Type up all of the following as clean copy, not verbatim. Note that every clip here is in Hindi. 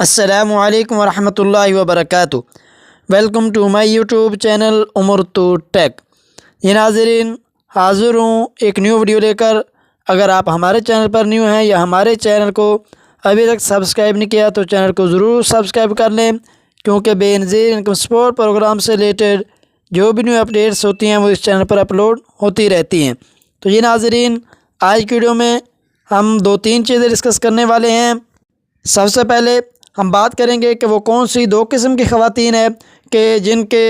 अस्सलामुअलैकुम वरहमतुल्लाहि वबरकातुहू। Welcome to my YouTube channel Umar तो टेक। ये नाज़रीन, हाज़िर हूँ एक न्यू वीडियो लेकर। अगर आप हमारे चैनल पर न्यू हैं या हमारे चैनल को अभी तक सब्सक्राइब नहीं किया तो चैनल को ज़रूर सब्सक्राइब कर लें, क्योंकि बेनज़ीर इनकम सपोर्ट प्रोग्राम से रिलेटेड जो भी न्यू अपडेट्स होती हैं वो इस चैनल पर अपलोड होती रहती हैं। तो ये नाज़रीन, आज की वीडियो में हम दो तीन चीज़ें डिस्कस करने वाले हैं। सबसे पहले हम बात करेंगे कि वो कौन सी दो किस्म की ख़वातीन है कि जिनके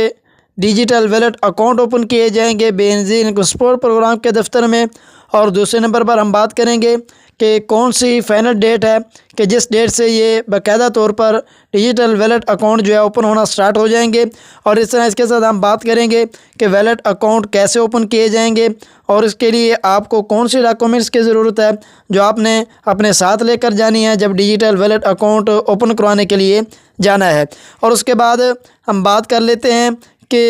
डिजिटल वैलेट अकाउंट ओपन किए जाएंगे बेनज़ीर इनकम सपोर्ट प्रोग्राम के दफ्तर में। और दूसरे नंबर पर हम बात करेंगे कि कौन सी फाइनल डेट है कि जिस डेट से ये बाकायदा तौर पर डिजिटल वैलेट अकाउंट जो है ओपन होना स्टार्ट हो जाएंगे। और इस तरह इसके साथ हम बात करेंगे कि वैलेट अकाउंट कैसे ओपन किए जाएंगे और इसके लिए आपको कौन सी डॉक्यूमेंट्स की ज़रूरत है जो आपने अपने साथ लेकर जानी है जब डिजिटल वैलेट अकाउंट ओपन करवाने के लिए जाना है। और उसके बाद हम बात कर लेते हैं कि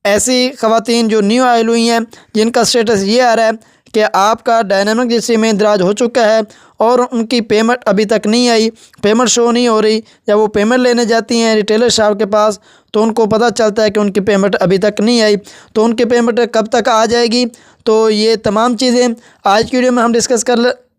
ऐसी ख़वातीन जो न्यू आई हुई हैं जिनका स्टेटस ये आ रहा है कि आपका डायनामिक जिससे में इंदराज हो चुका है और उनकी पेमेंट अभी तक नहीं आई, पेमेंट शो नहीं हो रही। जब वो पेमेंट लेने जाती हैं रिटेलर शॉप के पास तो उनको पता चलता है कि उनकी पेमेंट अभी तक नहीं आई, तो उनकी पेमेंट कब तक आ जाएगी। तो ये तमाम चीज़ें आज की वीडियो में हम डिस्कस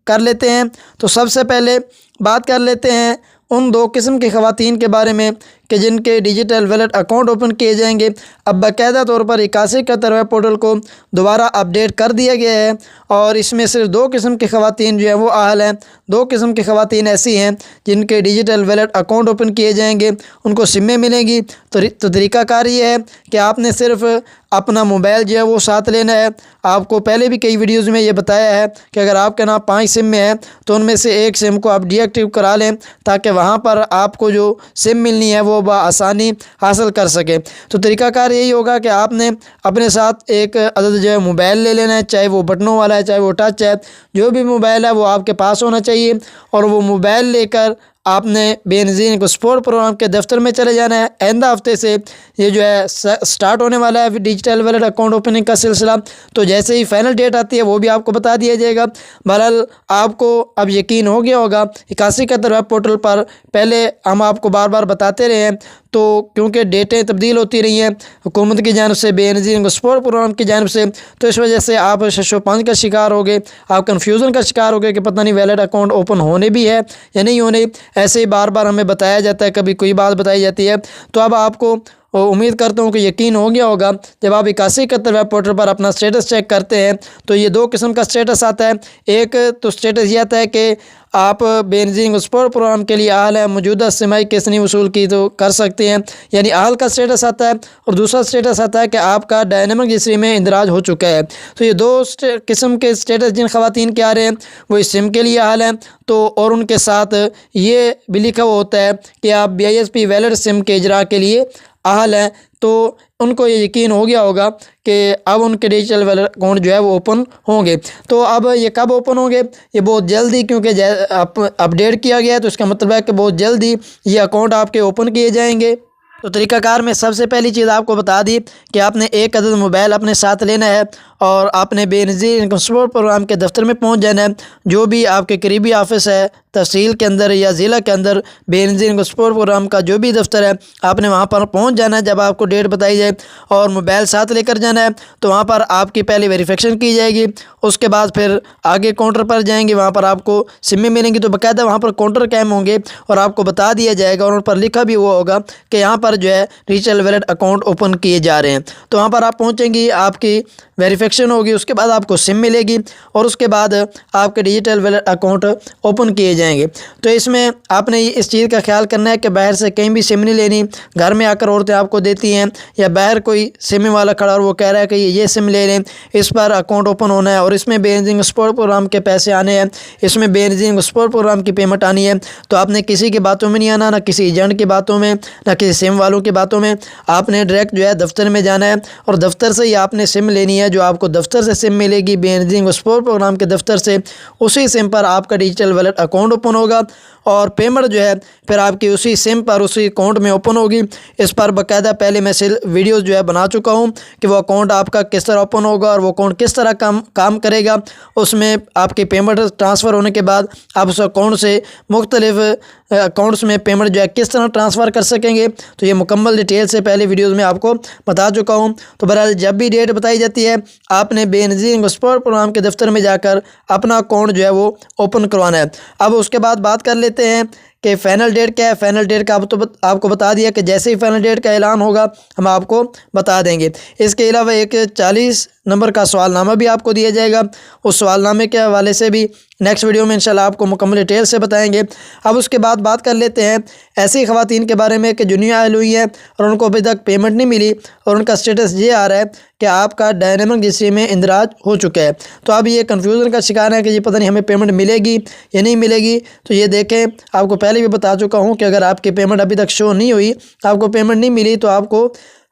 कर लेते हैं। तो सबसे पहले बात कर लेते हैं उन दो किस्म की ख़वातीन के बारे में कि जिनके डिजिटल वैलेट अकाउंट ओपन किए जाएंगे। अब बाकायदा तौर पर 8171 वेब पोर्टल को दोबारा अपडेट कर दिया गया है और इसमें सिर्फ दो किस्म की ख़वातीन जो है वो अहल हैं। दो किस्म की ख़वातीन ऐसी हैं जिनके डिजिटल वैलेट अकाउंट ओपन किए जाएंगे, उनको सिमें मिलेंगी। तो तरीक़ाकार ये है कि आपने सिर्फ अपना मोबाइल जो है वो साथ लेना है। आपको पहले भी कई वीडियोज़ में ये बताया है कि अगर आपके नाम 5 सिम में है तो उनमें से एक सिम को आप डीएक्टिव करा लें ताकि वहाँ पर आपको जो सिम मिलनी है वो आसानी हासिल कर सके। तो तरीक़ाकार यही होगा कि आपने अपने साथ एक अदद जो है मोबाइल ले लेना है, चाहे वो बटनों वाला है चाहे वो टच है, जो भी मोबाइल है वो आपके पास होना चाहिए। और वो मोबाइल लेकर आपने बेनज़ीर इनकम सपोर्ट प्रोग्राम के दफ्तर में चले जाना है। आइंदा हफ्ते से ये जो है स्टार्ट होने वाला है डिजिटल वैलेट अकाउंट ओपनिंग का सिलसिला। तो जैसे ही फाइनल डेट आती है वो भी आपको बता दिया जाएगा। बहरहाल आपको अब यकीन हो गया होगा 8171 वेब पोर्टल पर पहले हम आपको बार बार बताते रहे हैं, तो क्योंकि डेटें तब्दील होती रही हैं हुकूमत की जानिब से, बेनज़ीर इनकम सपोर्ट प्रोग्राम की जानिब से, तो इस वजह से आप शशोपंज का शिकार हो गए, आप कन्फ्यूज़न का शिकार हो गए कि पता नहीं वैलेट अकाउंट ओपन होने भी है या नहीं होने। ऐसे ही बार बार हमें बताया जाता है, कभी कोई बात बताई जाती है। तो अब आपको उम्मीद करता हूँ कि यकीन हो गया होगा जब आप 8171 वेब पोर्टल पर अपना स्टेटस चेक करते हैं तो ये दो किस्म का स्टेटस आता है। एक तो स्टेटस ये आता है कि आप बेनज़ीर इनकम सपोर्ट प्रोग्राम के लिए अहल है, मौजूदा सिमाई किसनी वसूल की तो कर सकते हैं, यानी अहल का स्टेटस आता है। और दूसरा स्टेटस आता है कि आपका डायनामिक जिसरी में इंदराज हो चुका है। तो ये दो किस्म के स्टेटस जिन ख़वातीन के आ रहे हैं वो इस सिम के लिए अहल हैं। तो और उनके साथ ये भी लिखा हुआ होता है कि आप BISP वैलेट सिम के इजरा के लिए अहल हैं। तो उनको ये यकीन हो गया होगा कि अब उनके डिजिटल वैलेट अकाउंट जो है वो ओपन होंगे। तो अब ये कब ओपन होंगे? ये बहुत जल्दी, क्योंकि अपडेट किया गया है तो इसका मतलब है कि बहुत जल्दी ये अकाउंट आपके ओपन किए जाएंगे। तो तरीक़ाकार में सबसे पहली चीज़ आपको बता दी कि आपने एक अदद मोबाइल अपने साथ लेना है और आपने बेनज़ीर इनकम सपोर्ट प्रोग्राम के दफ्तर में पहुंच जाना है। जो भी आपके करीबी ऑफिस है तहसील के अंदर या ज़िला के अंदर, बेनज़ीर इनकम सपोर्ट प्रोग्राम का जो भी दफ्तर है आपने वहां पर पहुंच जाना है। जब आपको डेट बताई जाए और मोबाइल साथ लेकर जाना है तो वहाँ पर आपकी पहले वेरिफिकेशन की जाएगी। उसके बाद फिर आगे काउंटर पर जाएंगे, वहाँ पर आपको सिमें मिलेंगी। तो बाकायदा वहाँ पर काउंटर कैम होंगे और आपको बता दिया जाएगा और उन पर लिखा भी हुआ होगा कि यहाँ पर जो है डिजिटल वैलेट अकाउंट ओपन किए जा रहे हैं। तो वहाँ पर आप पहुँचेंगी, आपकी वेरिफिकेशन होगी, उसके बाद आपको सिम मिलेगी और उसके बाद आपके डिजिटल वैलेट अकाउंट ओपन किए जाएंगे। तो इसमें आपने इस चीज़ का ख्याल करना है कि बाहर से कहीं भी सिम नहीं लेनी। घर में आकर औरतें आपको देती हैं या बाहर कोई सिम वाला खड़ा और वो कह रहा है कि ये सिम ले लें, इस पर अकाउंट ओपन होना है और इसमें बेनज़ीर इनकम सपोर्ट प्रोग्राम के पैसे आने हैं, इसमें बेनज़ीर इनकम सपोर्ट प्रोग्राम की पेमेंट आनी है। तो आपने किसी की बातों में नहीं आना, ना किसी एजेंट की बातों में, ना किसी सिम वालों की बातों में। आपने डायरेक्ट जो है दफ्तर में जाना है और दफ्तर से ही आपने सिम लेनी है। जो आपको दफ्तर से सिम मिलेगी बेनज़ीर इनकम सपोर्ट प्रोग्राम के दफ्तर से, उसी सिम पर आपका डिजिटल वैलेट अकाउंट ओपन होगा और पेमेंट जो है फिर आपकी उसी सिम पर उसी अकाउंट में ओपन होगी। इस पर बाकायदा पहले मैं वीडियोस जो है बना चुका हूं कि वो अकाउंट आपका किस तरह ओपन होगा और वो अकाउंट किस तरह काम करेगा। उसमें आपकी पेमेंट ट्रांसफ़र होने के बाद आप उस अकाउंट से मुख्तलिफ अकाउंट्स में पेमेंट जो है किस तरह ट्रांसफ़र कर सकेंगे। तो ये मुकम्मल डिटेल से पहले वीडियोज़ में आपको बता चुका हूँ। तो बहरहाल जब भी डेट बताई जाती है आपने बेनज़ीर स्पोर्ट प्रोग्राम के दफ्तर में जाकर अपना अकाउंट जो है वो ओपन करवाना है। अब उसके बाद बात कर लेते हैं कि फ़ाइनल डेट क्या है। फ़ाइनल डेट का आपको बता दिया कि जैसे ही फ़ाइनल डेट का ऐलान होगा हम आपको बता देंगे। इसके अलावा एक 40 नंबर का सवालनामा भी आपको दिया जाएगा। उस सवालनामे के हवाले से भी नेक्स्ट वीडियो में इंशाल्लाह आपको मुकम्मल डिटेल से बताएंगे। अब उसके बाद बात कर लेते हैं ऐसी ख़वातीन के बारे में कि जो न्यू आयल हुई हैं और उनको अभी तक पेमेंट नहीं मिली और उनका स्टेटस ये आ रहा है कि आपका डायनेमिक रजिस्ट्री में इंदराज हो चुका है। तो अब ये कन्फ्यूज़न का शिकार है कि ये पता नहीं हमें पेमेंट मिलेगी या नहीं मिलेगी। तो ये देखें, आपको पहले भी बता चुका हूँ कि अगर आपकी पेमेंट अभी तक शो नहीं हुई, आपको पेमेंट नहीं मिली, तो आपको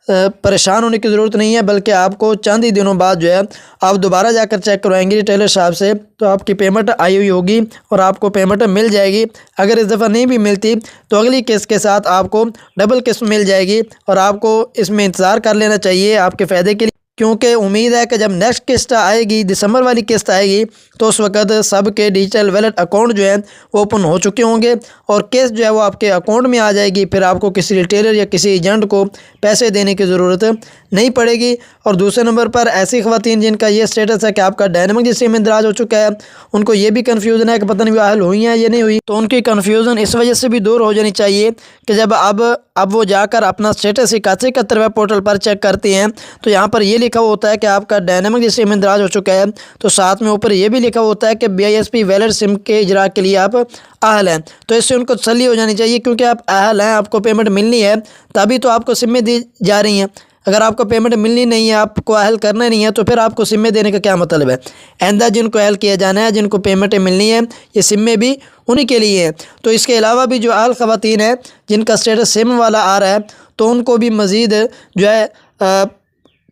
परेशान होने की ज़रूरत नहीं है, बल्कि आपको चंद ही दिनों बाद जो है आप दोबारा जाकर चेक करवाएंगे रिटेलर साहब से, तो आपकी पेमेंट आई हुई होगी और आपको पेमेंट मिल जाएगी। अगर इस दफ़ा नहीं भी मिलती तो अगली किस्त के साथ आपको डबल किस्त मिल जाएगी और आपको इसमें इंतज़ार कर लेना चाहिए आपके फ़ायदे के लिए, क्योंकि उम्मीद है कि जब नेक्स्ट किस्त आएगी, दिसंबर वाली किस्त आएगी, तो उस वक्त सब के डिजिटल वैलेट अकाउंट जो है ओपन हो चुके होंगे और किस्त जो है वो आपके अकाउंट में आ जाएगी। फिर आपको किसी रिटेलर या किसी एजेंट को पैसे देने की ज़रूरत नहीं पड़ेगी। और दूसरे नंबर पर ऐसी ख़वातीन जिनका ये स्टेटस है कि आपका डायनेमिक रजिस्ट्री में इंदराज हो चुका है, उनको ये भी कन्फ्यूज़न है कि पता नहीं अहल हुई हैं या नहीं हुई, तो उनकी कन्फ्यूज़न इस वजह से भी दूर हो जानी चाहिए कि जब अब वो जाकर अपना स्टेटस 8171 वेब पोर्टल पर चेक करती हैं तो यहाँ पर ये लिखा होता है कि आपका डायनेमिक रजिस्ट्री में इंदराज हो चुका है, तो साथ में ऊपर ये भी लिखा होता है कि BISP वैलिड सिम के इजरा के लिए आप अहल हैं। तो इससे उनको तसल्ली हो जानी चाहिए, क्योंकि आप अहल हैं, आपको पेमेंट मिलनी है, तभी तो आपको सिमें दी जा रही हैं। अगर आपको पेमेंट मिलनी नहीं है, आपको अहल करना नहीं है, तो फिर आपको सिमें देने का क्या मतलब है। आइंदा जिनको अहल किया जाना है, जिनको पेमेंटें मिलनी है, ये सिमें भी उन्हीं के लिए हैं। तो इसके अलावा भी जो अहल ख़वातीन है जिनका स्टेटस सिम वाला आ रहा है, तो उनको भी मज़ीद जो है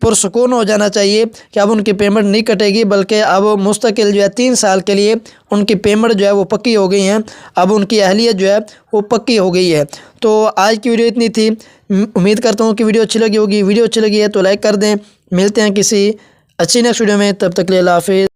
पुरसुकून हो जाना चाहिए कि अब उनकी पेमेंट नहीं कटेगी, बल्कि अब मुस्तकिल जो है 3 साल के लिए उनकी पेमेंट जो है वो पक्की हो गई हैं। अब उनकी अहलियत जो है वो पक्की हो गई है। तो आज की वीडियो इतनी थी। उम्मीद करता हूँ कि वीडियो अच्छी लगी होगी। वीडियो अच्छी लगी है तो लाइक कर दें। मिलते हैं किसी अच्छी नेक्स्ट वीडियो में, तब तक के लिए अल्लाह हाफ़िज़।